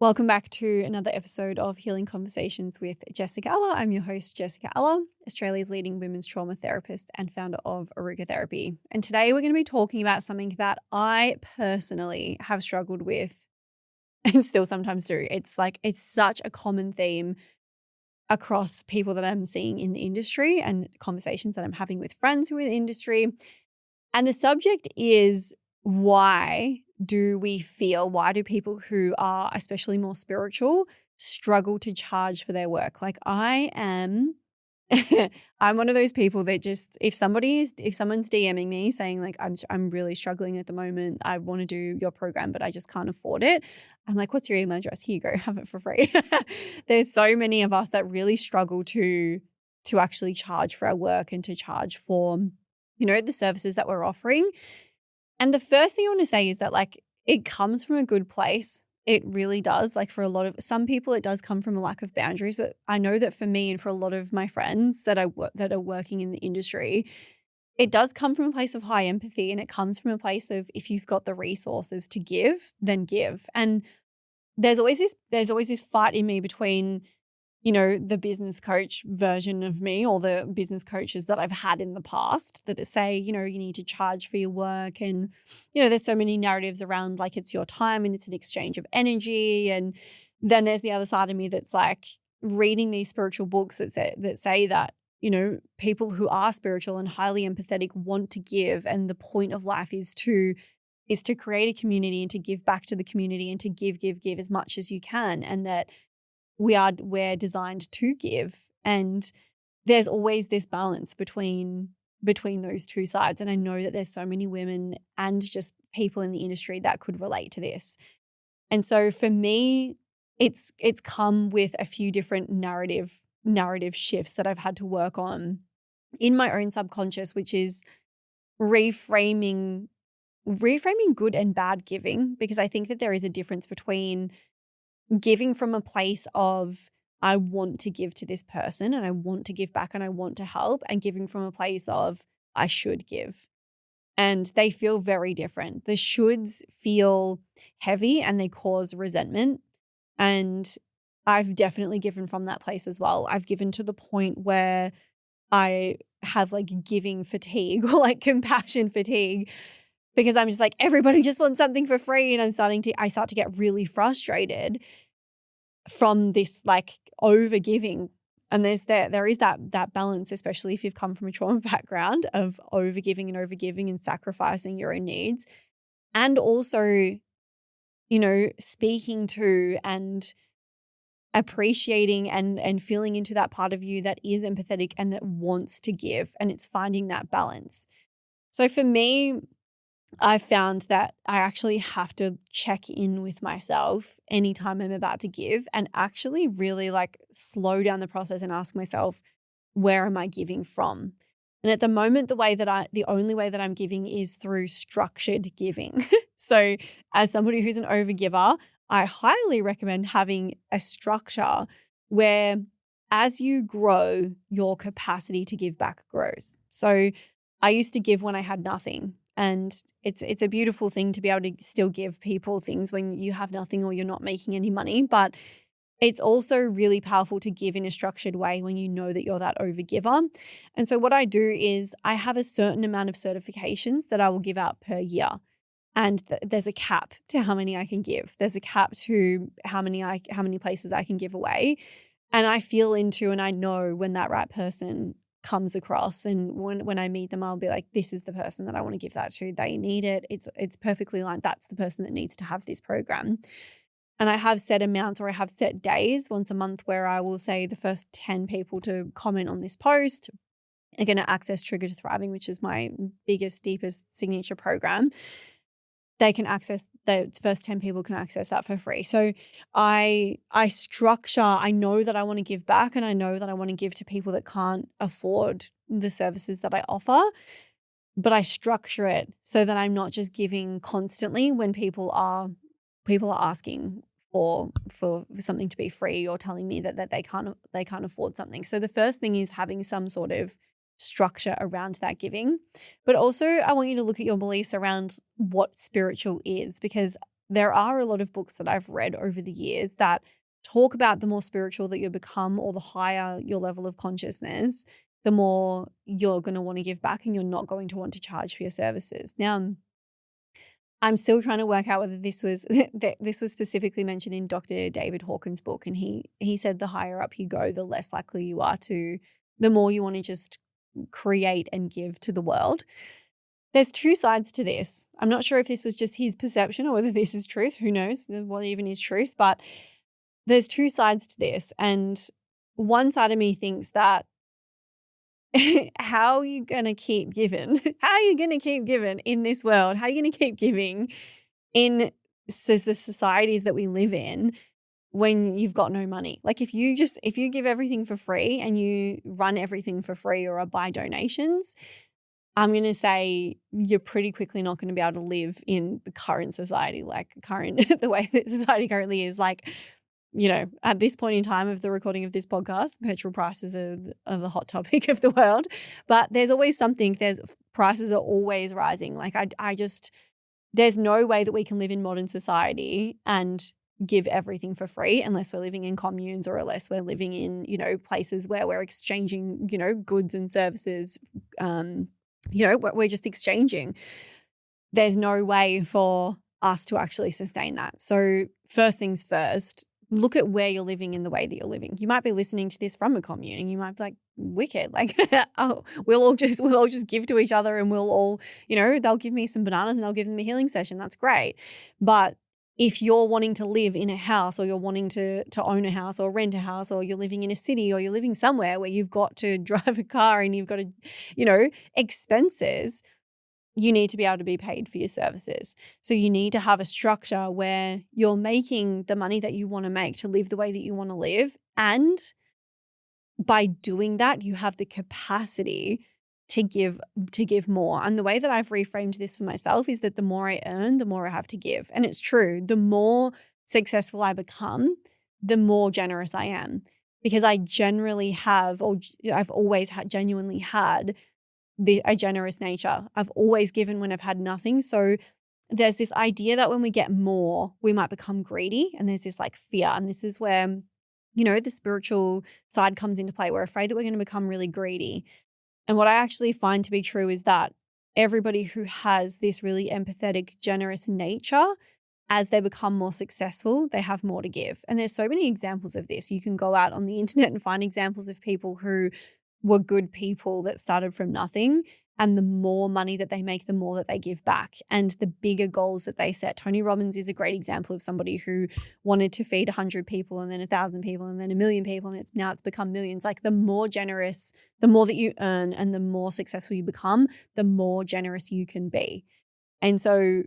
Welcome back to another episode of Healing Conversations with Jessica Alla. I'm your host, Jessica Alla, Australia's leading women's trauma therapist and founder of Aaruka Therapy. And today we're going to be talking about something that I personally have struggled with and still sometimes do. It's such a common theme across people that I'm seeing in the industry and conversations that I'm having with friends who are in the industry. And the subject is why do people who are especially more spiritual struggle to charge for their work? Like I'm one of those people that just, if someone's DMing me saying like, I'm really struggling at the moment, I want to do your program, but I just can't afford it. I'm like, what's your email address? Here you go, have it for free. There's so many of us that really struggle to actually charge for our work and to charge for, the services that we're offering. And the first thing I want to say is that like it comes from a good place. It really does. Like for some people, it does come from a lack of boundaries. But I know that for me and for a lot of my friends that are working in the industry, it does come from a place of high empathy, and it comes from a place of if you've got the resources to give, then give. And there's always this fight in me between the business coach version of me or the business coaches that I've had in the past that say, you need to charge for your work. And, there's so many narratives around like it's your time and it's an exchange of energy. And then there's the other side of me that's like reading these spiritual books that say that, people who are spiritual and highly empathetic want to give. And the point of life is to create a community and to give back to the community and to give as much as you can. And that we're designed to give, and there's always this balance between those two sides. And I know that there's so many women and just people in the industry that could relate to this. And so for me, it's come with a few different narrative shifts that I've had to work on in my own subconscious, which is reframing good and bad giving, because I think that there is a difference between giving from a place of I want to give to this person and I want to give back and I want to help, and giving from a place of I should give. And they feel very different. The shoulds feel heavy and they cause resentment. And I've definitely given from that place as well. I've given to the point where I have like giving fatigue or like compassion fatigue, because I'm just like, everybody just wants something for free. And I start to get really frustrated from this like over giving. And there is that balance, especially if you've come from a trauma background, of over giving and sacrificing your own needs. And also, speaking to and appreciating and feeling into that part of you that is empathetic and that wants to give. And it's finding that balance. So for me, I found that I actually have to check in with myself anytime I'm about to give and actually really like slow down the process and ask myself, where am I giving from? And at the moment, the only way that I'm giving is through structured giving. So as somebody who's an overgiver, I highly recommend having a structure where as you grow, your capacity to give back grows. So I used to give when I had nothing. And it's a beautiful thing to be able to still give people things when you have nothing or you're not making any money. But it's also really powerful to give in a structured way when you know that you're that overgiver. And so what I do is I have a certain amount of certifications that I will give out per year. And there's a cap to how many I can give. There's a cap to how many places I can give away. And I feel into and I know when that right person comes across, and when I meet them, I'll be like, this is the person that I want to give that to. They need it. It's perfectly aligned. That's the person that needs to have this program. And I have set amounts, or I have set days once a month where I will say the first 10 people to comment on this post are going to access Trigger to Thriving, which is my biggest, deepest signature program. They can access, the first 10 people can access that for free. So I know that I want to give back, and I know that I want to give to people that can't afford the services that I offer, but I structure it so that I'm not just giving constantly when people are asking for something to be free or telling me that they can't afford something. So the first thing is having some sort of structure around that giving. But also I want you to look at your beliefs around what spiritual is, because there are a lot of books that I've read over the years that talk about the more spiritual that you become or the higher your level of consciousness, the more you're going to want to give back and you're not going to want to charge for your services. Now, I'm still trying to work out whether this was this was specifically mentioned in Dr. David Hawkins' book, and he said the higher up you go, the less likely you are to, the more you want to just create and give to the world. There's two sides to this. I'm not sure if this was just his perception or whether this is truth. Who knows what even is truth? But there's two sides to this, and one side of me thinks that how are you going to keep giving? How are you going to keep giving in this world? How are you going to keep giving in the societies that we live in when you've got no money? Like if you give everything for free and you run everything for free or by donations, I'm going to say you're pretty quickly not going to be able to live in the current society, the way that society currently is. Like, at this point in time of the recording of this podcast, petrol prices are the hot topic of the world, but there's always something. Prices are always rising. Like there's no way that we can live in modern society and give everything for free unless we're living in communes or unless we're living in, places where we're exchanging, goods and services. We're just exchanging. There's no way for us to actually sustain that. So first things first, look at where you're living in the way that you're living. You might be listening to this from a commune and you might be like, wicked. Like, oh, we'll all just give to each other and we'll all, they'll give me some bananas and I'll give them a healing session. That's great. But if you're wanting to live in a house or you're wanting to own a house or rent a house or you're living in a city or you're living somewhere where you've got to drive a car and you've got to, expenses, you need to be able to be paid for your services. So you need to have a structure where you're making the money that you want to make to live the way that you want to live. And by doing that, you have the capacity to give more. And the way that I've reframed this for myself is that the more I earn, the more I have to give. And it's true. The more successful I become, the more generous I am, because I generally have, or I've always genuinely had a generous nature. I've always given when I've had nothing. So there's this idea that when we get more, we might become greedy. And there's this like fear. And this is where, the spiritual side comes into play. We're afraid that we're going to become really greedy. And what I actually find to be true is that everybody who has this really empathetic, generous nature, as they become more successful, they have more to give. And there's so many examples of this. You can go out on the internet and find examples of people who were good people that started from nothing. And the more money that they make, the more that they give back and the bigger goals that they set. Tony Robbins is a great example of somebody who wanted to feed 100 people and then 1,000 people and then 1,000,000 people. And now it's become millions. Like the more generous, the more that you earn and the more successful you become, the more generous you can be. And so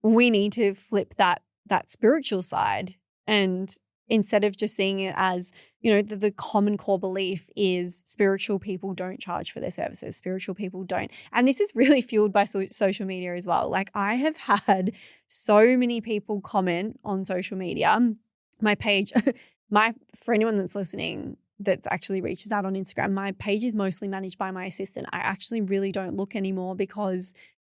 we need to flip that spiritual side, and instead of just seeing it as, the common core belief is spiritual people don't charge for their services. Spiritual people don't. And this is really fueled by social media as well. Like I have had so many people comment on social media, my page, for anyone that's listening, that's actually reaches out on Instagram, my page is mostly managed by my assistant. I actually really don't look anymore because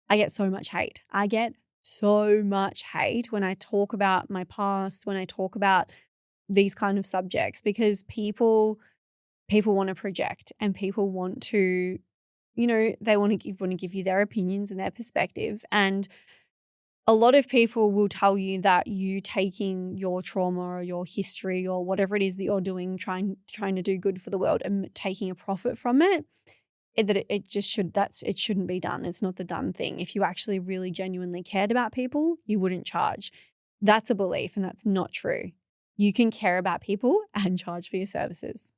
I get so much hate. I get so much hate when I talk about my past, when I talk about these kind of subjects, because people want to project and people want to, they want to give you their opinions and their perspectives. And a lot of people will tell you that you taking your trauma or your history or whatever it is that you're doing, trying to do good for the world and taking a profit from it, it shouldn't be done. It's not the done thing. If you actually really genuinely cared about people, you wouldn't charge. That's a belief and that's not true. You can care about people and charge for your services.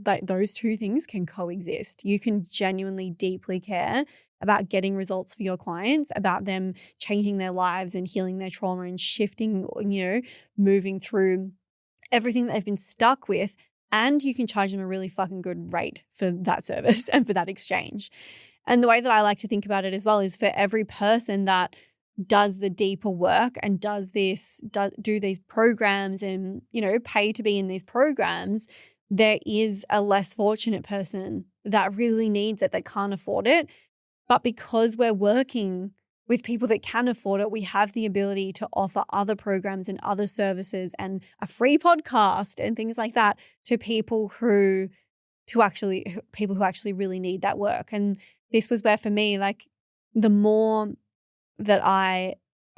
Like those two things can coexist. You can genuinely deeply care about getting results for your clients, about them changing their lives and healing their trauma and shifting, moving through everything that they've been stuck with. And you can charge them a really fucking good rate for that service and for that exchange. And the way that I like to think about it as well is for every person that does the deeper work and do these programs and, pay to be in these programs, there is a less fortunate person that really needs it, that can't afford it. But because we're working with people that can afford it, we have the ability to offer other programs and other services and a free podcast and things like that to people who actually really need that work. And this was where, for me, like, the more that I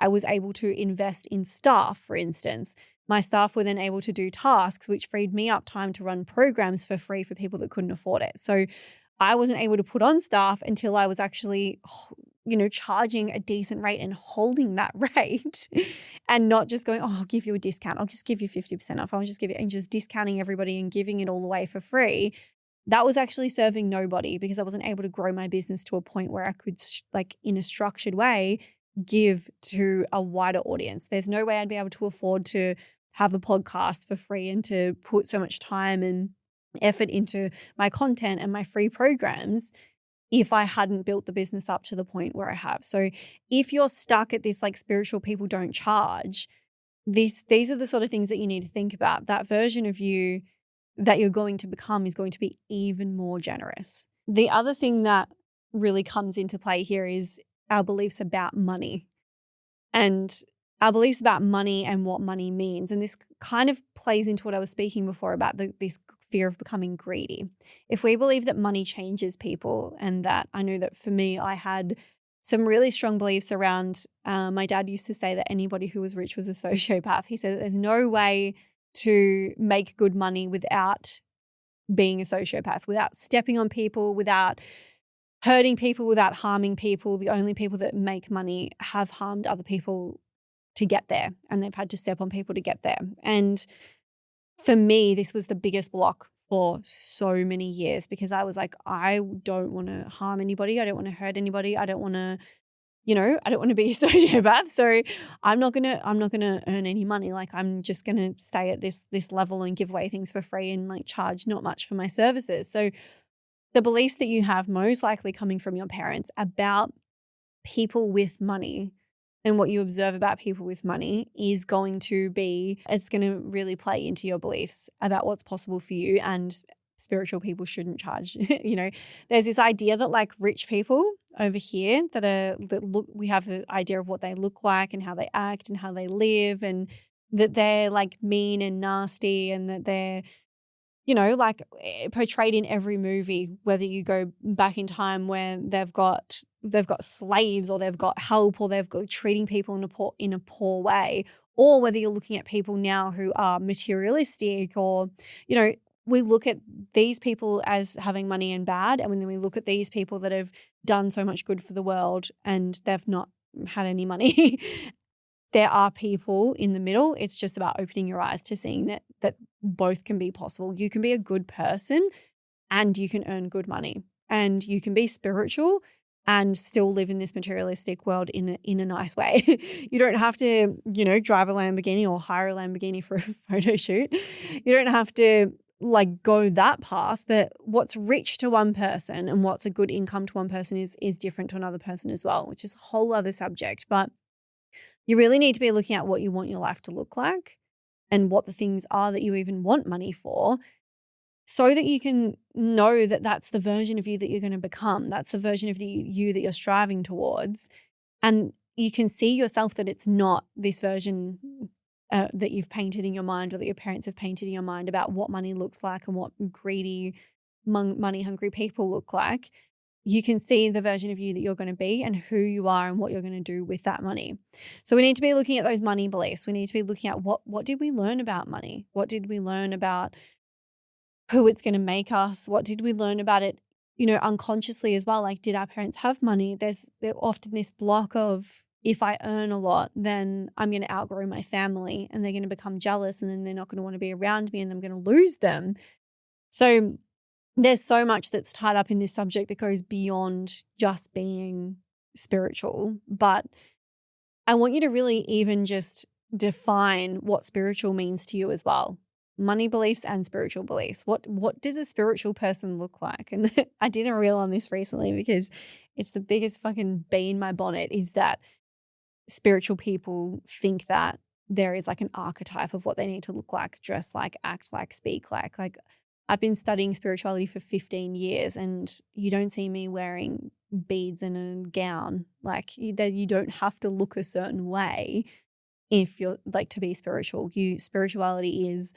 was able to invest in staff, for instance, my staff were then able to do tasks, which freed me up time to run programs for free for people that couldn't afford it. So I wasn't able to put on staff until I was actually, charging a decent rate and holding that rate and not just going, oh, I'll give you a discount. I'll just give you 50% off. I'll just give it, and just discounting everybody and giving it all away for free. That was actually serving nobody, because I wasn't able to grow my business to a point where I could, in a structured way, give to a wider audience. There's no way I'd be able to afford to have a podcast for free and to put so much time and effort into my content and my free programs if I hadn't built the business up to the point where I have. So if you're stuck at this, like, spiritual people don't charge, these are the sort of things that you need to think about. That version of you that you're going to become is going to be even more generous. The other thing that really comes into play here is our beliefs about money, and our beliefs about money and what money means. And this kind of plays into what I was speaking before about this fear of becoming greedy. If we believe that money changes people, and that, I know that for me, I had some really strong beliefs around, my dad used to say that anybody who was rich was a sociopath. He said that there's no way to make good money without being a sociopath, without stepping on people, without hurting people, without harming people. The only people that make money have harmed other people to get there, and they've had to step on people to get there. And for me, this was the biggest block for so many years, because I was like, I don't want to harm anybody. I don't want to hurt anybody. I don't want to, I don't want to be a sociopath. So I'm not gonna earn any money. Like, I'm just gonna stay at this level and give away things for free and, like, charge not much for my services. So the beliefs that you have, most likely coming from your parents, about people with money and what you observe about people with money, it's going to really play into your beliefs about what's possible for you. And spiritual people shouldn't charge. There's this idea that, like, rich people over here we have an idea of what they look like and how they act and how they live, and that they're, like, mean and nasty, and that they're, like, portrayed in every movie, whether you go back in time where they've got slaves, or they've got help, or they've got treating people in a poor way, or whether you're looking at people now who are materialistic, or, we look at these people as having money and bad, and then we look at these people that have done so much good for the world and they've not had any money. There are people in the middle. It's just about opening your eyes to seeing that both can be possible. You can be a good person and you can earn good money, and you can be spiritual and still live in this materialistic world in a nice way. You don't have to, drive a Lamborghini or hire a Lamborghini for a photo shoot. You don't have to, like, go that path. But what's rich to one person and what's a good income to one person is different to another person as well, which is a whole other subject. But you really need to be looking at what you want your life to look like and what the things are that you even want money for, so that you can know that that's the version of you that you're going to become. That's the version of you that you're striving towards. And you can see yourself that it's not this version that you've painted in your mind, or that your parents have painted in your mind, about what money looks like and what greedy, money-hungry people look like. You can see the version of you that you're going to be and who you are and what you're going to do with that money. So we need to be looking at those money beliefs. We need to be looking at what did we learn about money? What did we learn about who it's going to make us? What did we learn about it, unconsciously as well? Like, did our parents have money? There's often this block of, if I earn a lot, then I'm going to outgrow my family and they're going to become jealous, and then they're not going to want to be around me, and I'm going to lose them. So there's so much that's tied up in this subject that goes beyond just being spiritual. But I want you to really even just define what spiritual means to you as well. Money beliefs and spiritual beliefs. What does a spiritual person look like? And I did a reel on this recently, because it's the biggest fucking bee in my bonnet, is that spiritual people think that there is, like, an archetype of what they need to look like, dress like, act like, speak like I've been studying spirituality for 15 years and you don't see me wearing beads and a gown. Like you don't have to look a certain way if you're like to be spiritual. Spirituality is,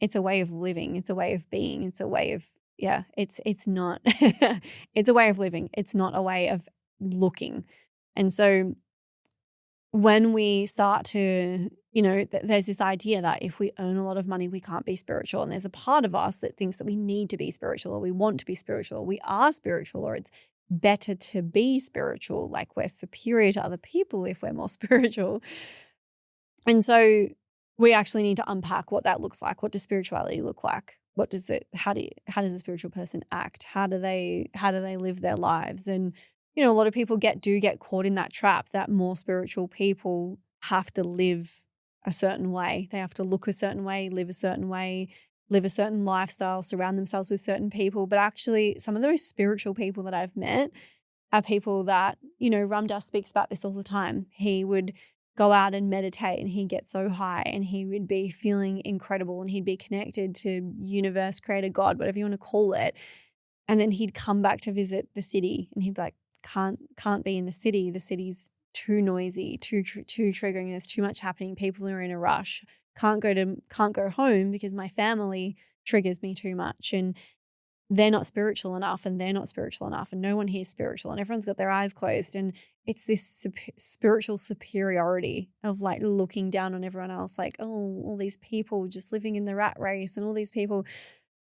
it's a way of living. It's a way of being. It's a way of, yeah, it's not, it's a way of living. It's not a way of looking. And so when we start to, there's this idea that if we earn a lot of money, we can't be spiritual. And there's a part of us that thinks that we need to be spiritual, or we want to be spiritual, or we are spiritual, or it's better to be spiritual, like we're superior to other people if we're more spiritual. And so we actually need to unpack what that looks like. What does spirituality look like? How does a spiritual person act? How do they live their lives? And a lot of people do get caught in that trap that more spiritual people have to live a certain way. They have to look a certain way, live a certain way, live a certain lifestyle, surround themselves with certain people. But actually, some of the most spiritual people that I've met are people that, Ram Dass speaks about this all the time. He would go out and meditate and he'd get so high and he would be feeling incredible and he'd be connected to universe, creator, God, whatever you want to call it. And then he'd come back to visit the city and he'd be like, can't be in the city. The city's too noisy, too triggering. There's too much happening. People are in a rush. Can't go home because my family triggers me too much. And they're not spiritual enough and they're not spiritual enough and no one here is spiritual and everyone's got their eyes closed. And it's this spiritual superiority of like looking down on everyone else, like, oh, all these people just living in the rat race and all these people.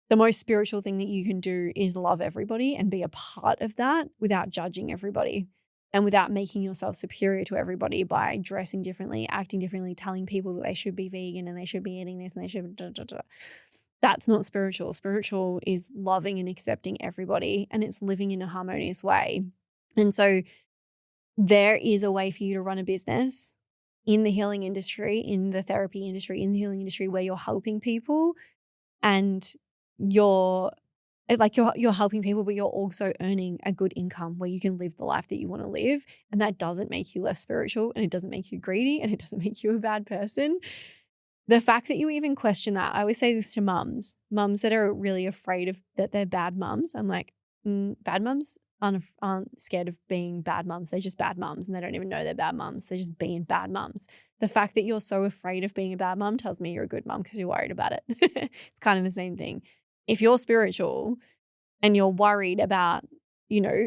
The most spiritual thing that you can do is love everybody and be a part of that without judging everybody and without making yourself superior to everybody by dressing differently, acting differently, telling people that they should be vegan and they should be eating this and they should That's not spiritual. Spiritual is loving and accepting everybody and it's living in a harmonious way. And so there is a way for you to run a business in the healing industry, in the therapy industry, in the healing industry where you're helping people and you're helping people, but you're also earning a good income where you can live the life that you want to live. And that doesn't make you less spiritual and it doesn't make you greedy and it doesn't make you a bad person. The fact that you even question that, I always say this to mums that are really afraid of that they're bad mums. I'm like, bad mums aren't scared of being bad mums. They're just bad mums and they don't even know they're bad mums. They're just being bad mums. The fact that you're so afraid of being a bad mum tells me you're a good mum because you're worried about it. It's kind of the same thing. If you're spiritual and you're worried about,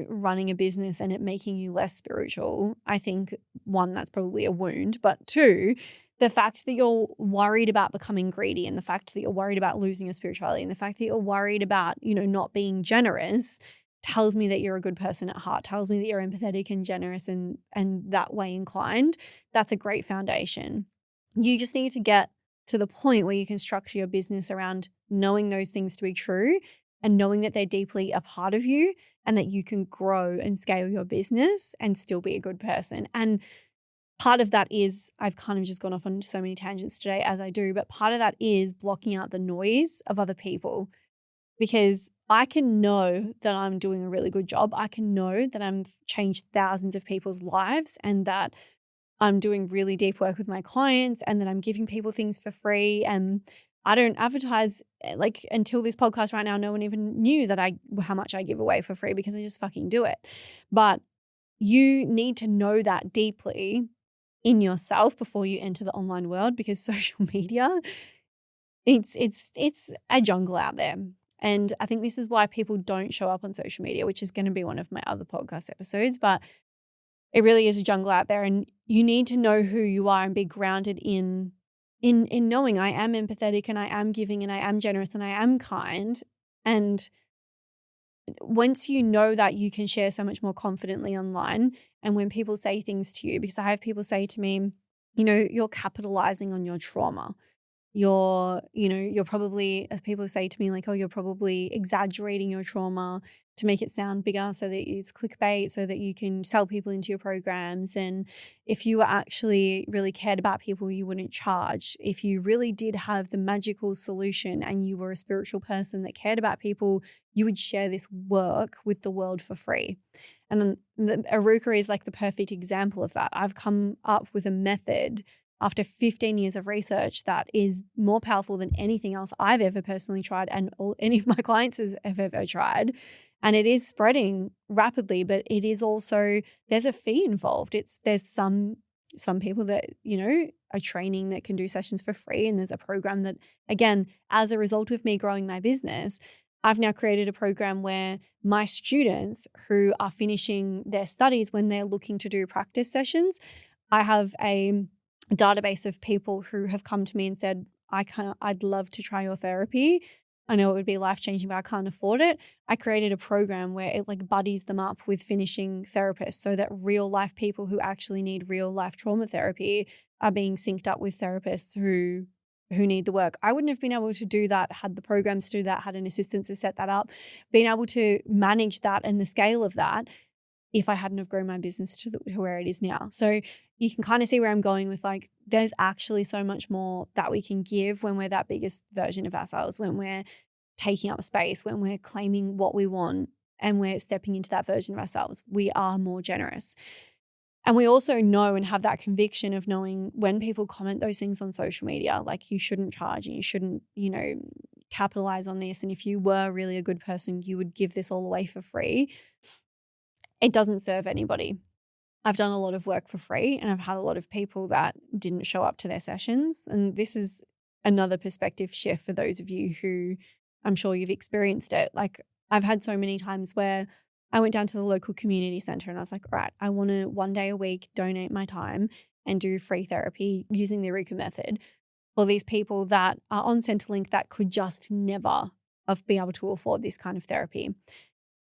running a business and it making you less spiritual, I think one, that's probably a wound, but two, the fact that you're worried about becoming greedy and the fact that you're worried about losing your spirituality and the fact that you're worried about, not being generous tells me that you're a good person at heart, tells me that you're empathetic and generous and that way inclined. That's a great foundation. You just need to get to the point where you can structure your business around knowing those things to be true and knowing that they're deeply a part of you and that you can grow and scale your business and still be a good person. And part of that is, I've kind of just gone off on so many tangents today as I do, but part of that is blocking out the noise of other people, because I can know that I'm doing a really good job. I can know that I'm changed thousands of people's lives and that I'm doing really deep work with my clients and that I'm giving people things for free. And I don't advertise, like, until this podcast right now, no one even knew that how much I give away for free because I just fucking do it. But you need to know that deeply in yourself before you enter the online world, because social media, it's a jungle out there. And I think this is why people don't show up on social media, which is going to be one of my other podcast episodes, but it really is a jungle out there. And you need to know who you are and be grounded in knowing I am empathetic and I am giving and I am generous and I am kind. And once you know that, you can share so much more confidently online. And when people say things to you, because I have people say to me, you're capitalizing on your trauma. You're probably, as people say to me, like, oh, you're probably exaggerating your trauma to make it sound bigger so that it's clickbait, so that you can sell people into your programs. And if you were actually really cared about people, you wouldn't charge. If you really did have the magical solution and you were a spiritual person that cared about people, you would share this work with the world for free. And Aaruka is like the perfect example of that. I've come up with a method after 15 years of research that is more powerful than anything else I've ever personally tried and any of my clients have ever tried. And it is spreading rapidly, but it is also, there's a fee involved. There's some people that, are training that can do sessions for free. And there's a program that, again, as a result of me growing my business, I've now created a program where my students who are finishing their studies, when they're looking to do practice sessions, I have a database of people who have come to me and said, I'd love to try your therapy. I know it would be life-changing, but I can't afford it. I created a program where it buddies them up with finishing therapists so that real life people who actually need real life trauma therapy are being synced up with therapists who need the work. I wouldn't have been able to do that, had the programs to do that, had an assistant to set that up, being able to manage that and the scale of that if I hadn't have grown my business to where it is now. So you can kind of see where I'm going with there's actually so much more that we can give when we're that biggest version of ourselves, when we're taking up space, when we're claiming what we want and we're stepping into that version of ourselves. We are more generous. And we also know and have that conviction of knowing when people comment those things on social media, you shouldn't charge and you shouldn't, capitalize on this. And if you were really a good person, you would give this all away for free. It doesn't serve anybody. I've done a lot of work for free and I've had a lot of people that didn't show up to their sessions. And this is another perspective shift for those of you who, I'm sure you've experienced it. I've had so many times where I went down to the local community center and I was like, all right, I want to 1 day a week donate my time and do free therapy using the Aaruka method for these people that are on Centrelink that could just never be able to afford this kind of therapy.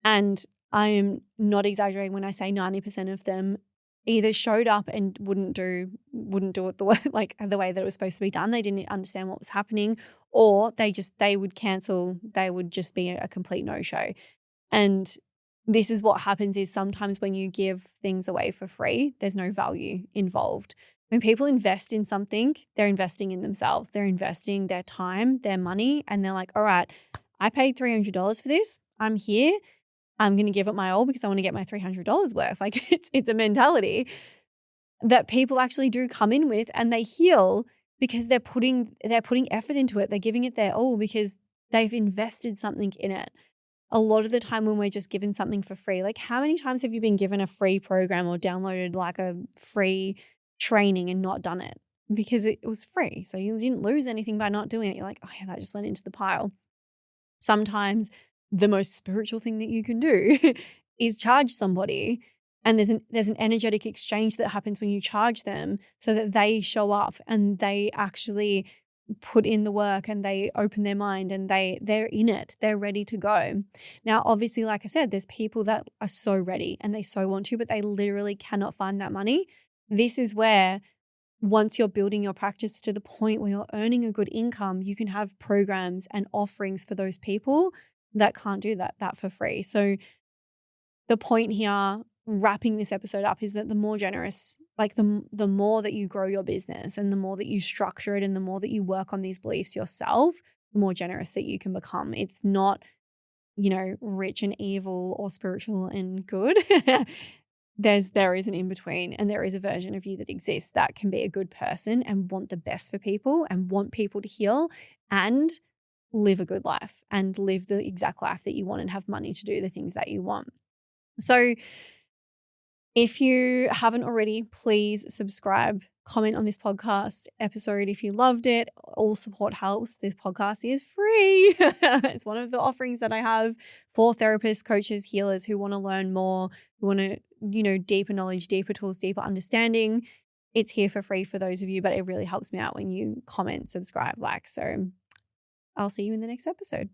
And I am not exaggerating when I say 90% of them either showed up and wouldn't do it the way that it was supposed to be done. They didn't understand what was happening, or they would cancel. They would just be a complete no-show. And this is what happens is sometimes when you give things away for free, there's no value involved. When people invest in something, they're investing in themselves. They're investing their time, their money, and they're like, all right, I paid $300 for this. I'm here. I'm going to give it my all because I want to get my $300 worth. It's a mentality that people actually do come in with, and they heal because they're putting effort into it. They're giving it their all because they've invested something in it. A lot of the time when we're just given something for free, how many times have you been given a free program or downloaded a free training and not done it because it was free? So you didn't lose anything by not doing it. You're like, oh yeah, that just went into the pile. Sometimes the most spiritual thing that you can do is charge somebody, and there's an energetic exchange that happens when you charge them so that they show up and they actually put in the work and they open their mind and they're in it. They're ready to go. Now, obviously, like I said, there's people that are so ready and they so want to, but they literally cannot find that money. This is where once you're building your practice to the point where you're earning a good income, you can have programs and offerings for those people that can't do that for free. So the point here, wrapping this episode up, is that the more generous, the more that you grow your business and the more that you structure it and the more that you work on these beliefs yourself, the more generous that you can become. It's not, rich and evil or spiritual and good. There is an in-between, and there is a version of you that exists that can be a good person and want the best for people and want people to heal and live a good life and live the exact life that you want and have money to do the things that you want. So if you haven't already, please subscribe, comment on this podcast episode if you loved it. All support helps. This podcast is free. It's one of the offerings that I have for therapists, coaches, healers who want to learn more, who want to, deeper knowledge, deeper tools, deeper understanding. It's here for free for those of you, but it really helps me out when you comment, subscribe, like. So I'll see you in the next episode.